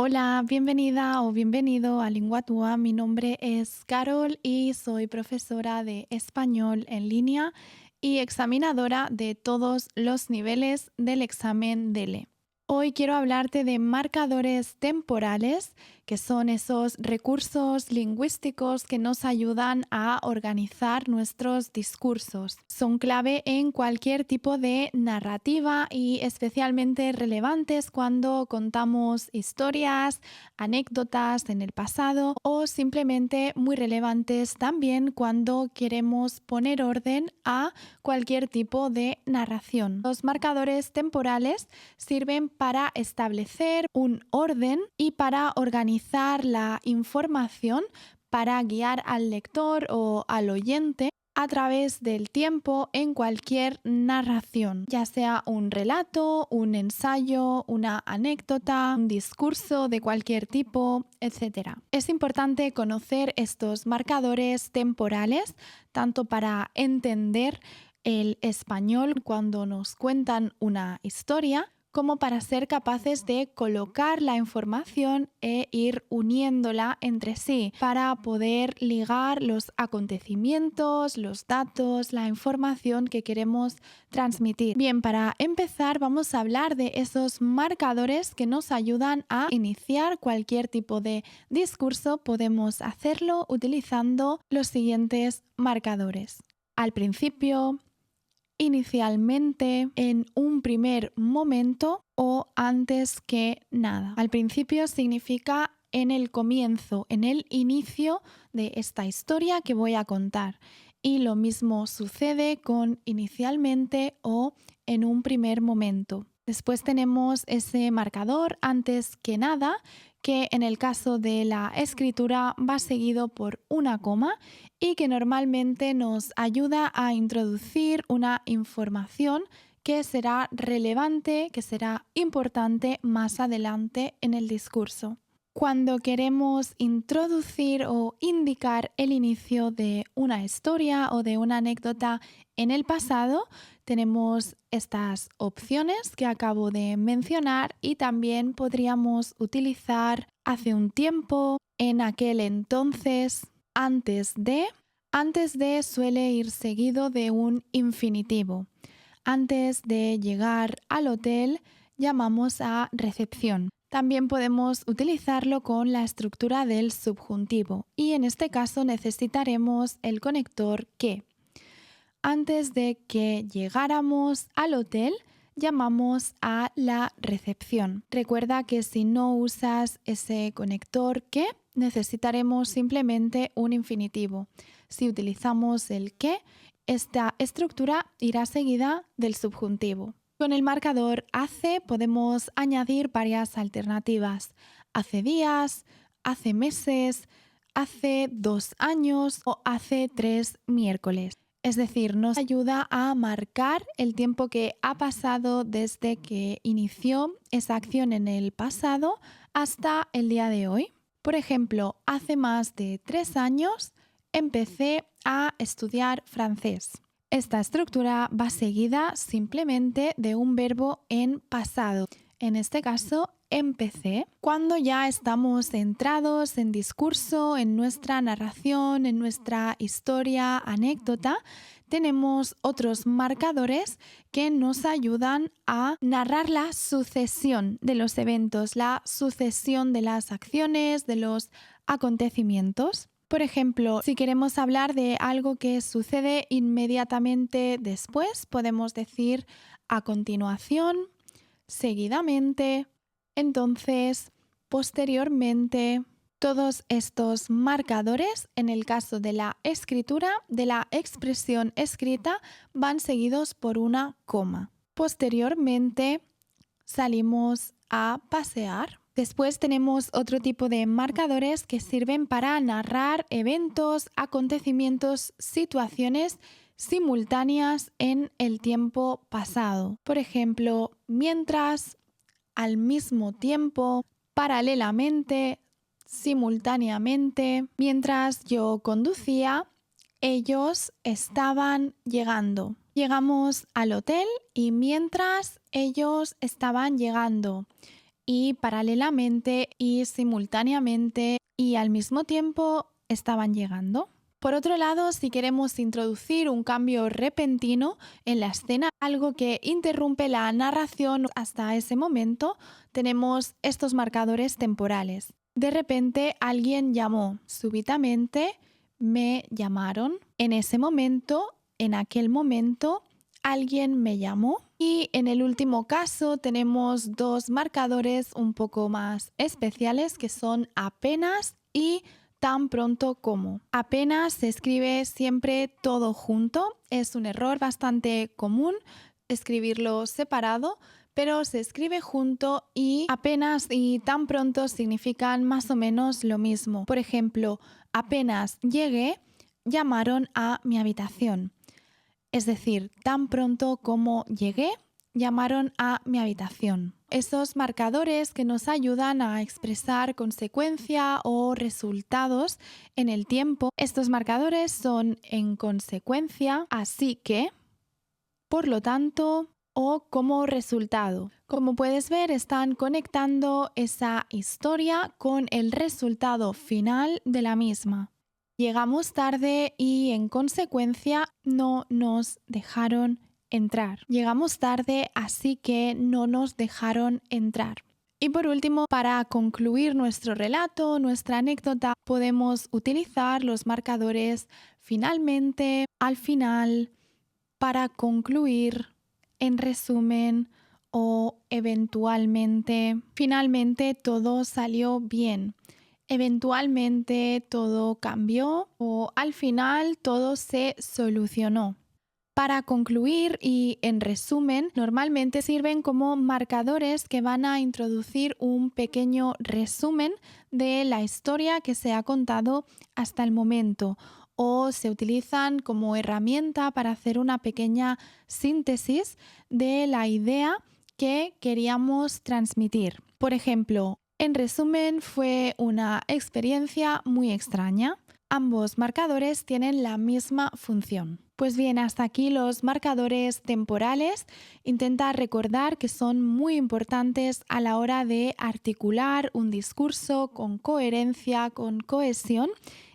Hola, bienvenida o bienvenido a Linguatua. Mi nombre es Carol y soy profesora de español en línea y examinadora de todos los niveles del examen DELE. Hoy quiero hablarte de marcadores temporales, que son esos recursos lingüísticos que nos ayudan a organizar nuestros discursos. Son clave en cualquier tipo de narrativa y especialmente relevantes cuando contamos historias, anécdotas en el pasado o simplemente muy relevantes también cuando queremos poner orden a cualquier tipo de narración. Los marcadores temporales sirven para establecer un orden y para organizar la información para guiar al lector o al oyente a través del tiempo en cualquier narración, ya sea un relato, un ensayo, una anécdota, un discurso de cualquier tipo, etc. Es importante conocer estos marcadores temporales tanto para entender el español cuando nos cuentan una historia, como para ser capaces de colocar la información e ir uniéndola entre sí para poder ligar los acontecimientos, los datos, la información que queremos transmitir. Bien, para empezar vamos a hablar de esos marcadores que nos ayudan a iniciar cualquier tipo de discurso. Podemos hacerlo utilizando los siguientes marcadores. Al principio, inicialmente, en un primer momento o antes que nada. Al principio significa en el comienzo, en el inicio de esta historia que voy a contar. Y lo mismo sucede con inicialmente o en un primer momento. Después tenemos ese marcador antes que nada, que en el caso de la escritura va seguido por una coma y que normalmente nos ayuda a introducir una información que será relevante, que será importante más adelante en el discurso. Cuando queremos introducir o indicar el inicio de una historia o de una anécdota en el pasado, tenemos estas opciones que acabo de mencionar y también podríamos utilizar hace un tiempo, en aquel entonces, antes de. Antes de suele ir seguido de un infinitivo. Antes de llegar al hotel, llamamos a recepción. También podemos utilizarlo con la estructura del subjuntivo y en este caso necesitaremos el conector que. Antes de que llegáramos al hotel, llamamos a la recepción. Recuerda que si no usas ese conector que, necesitaremos simplemente un infinitivo. Si utilizamos el que, esta estructura irá seguida del subjuntivo. Con el marcador hace podemos añadir varias alternativas. Hace días, hace meses, hace 2 años o hace 3 miércoles. Es decir, nos ayuda a marcar el tiempo que ha pasado desde que inició esa acción en el pasado hasta el día de hoy. Por ejemplo, hace más de 3 años empecé a estudiar francés. Esta estructura va seguida simplemente de un verbo en pasado. En este caso, empecé. Cuando ya estamos centrados en discurso, en nuestra narración, en nuestra historia, anécdota, tenemos otros marcadores que nos ayudan a narrar la sucesión de los eventos, la sucesión de las acciones, de los acontecimientos. Por ejemplo, si queremos hablar de algo que sucede inmediatamente después, podemos decir a continuación, seguidamente, entonces, posteriormente. Todos estos marcadores, en el caso de la escritura, de la expresión escrita, van seguidos por una coma. Posteriormente, salimos a pasear. Después tenemos otro tipo de marcadores que sirven para narrar eventos, acontecimientos, situaciones simultáneas en el tiempo pasado. Por ejemplo, mientras, al mismo tiempo, paralelamente, simultáneamente. Mientras yo conducía, ellos estaban llegando. Llegamos al hotel y mientras ellos estaban llegando. y paralelamente y simultáneamente y al mismo tiempo estaban llegando. Por otro lado, si queremos introducir un cambio repentino en la escena, algo que interrumpe la narración hasta ese momento, tenemos estos marcadores temporales. De repente alguien llamó, súbitamente me llamaron, en ese momento, en aquel momento, alguien me llamó. Y en el último caso tenemos dos marcadores un poco más especiales que son apenas y tan pronto como. Apenas se escribe siempre todo junto. Es un error bastante común escribirlo separado, pero se escribe junto y apenas y tan pronto significan más o menos lo mismo. Por ejemplo, apenas llegué, llamaron a mi habitación. Es decir, tan pronto como llegué, llamaron a mi habitación. Esos marcadores que nos ayudan a expresar consecuencia o resultados en el tiempo. Estos marcadores son en consecuencia, así que, por lo tanto, o como resultado. Como puedes ver, están conectando esa historia con el resultado final de la misma. Llegamos tarde y en consecuencia no nos dejaron entrar. Llegamos tarde, así que no nos dejaron entrar. Y por último, para concluir nuestro relato, nuestra anécdota, podemos utilizar los marcadores finalmente, al final, para concluir, en resumen o eventualmente. Finalmente todo salió bien. Eventualmente todo cambió o al final todo se solucionó. Para concluir y en resumen, normalmente sirven como marcadores que van a introducir un pequeño resumen de la historia que se ha contado hasta el momento o se utilizan como herramienta para hacer una pequeña síntesis de la idea que queríamos transmitir. Por ejemplo, en resumen, fue una experiencia muy extraña. Ambos marcadores tienen la misma función. Pues bien, hasta aquí los marcadores temporales. Intenta recordar que son muy importantes a la hora de articular un discurso con coherencia, con cohesión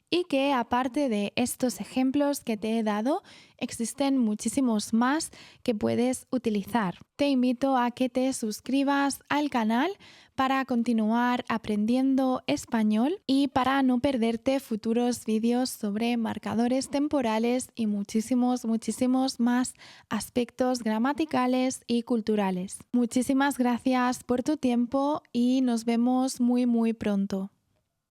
y que aparte de estos ejemplos que te he dado, existen muchísimos más que puedes utilizar. Te invito a que te suscribas al canal para continuar aprendiendo español y para no perderte futuros vídeos sobre marcadores temporales y muchísimos más aspectos gramaticales y culturales. Muchísimas gracias por tu tiempo y nos vemos muy pronto.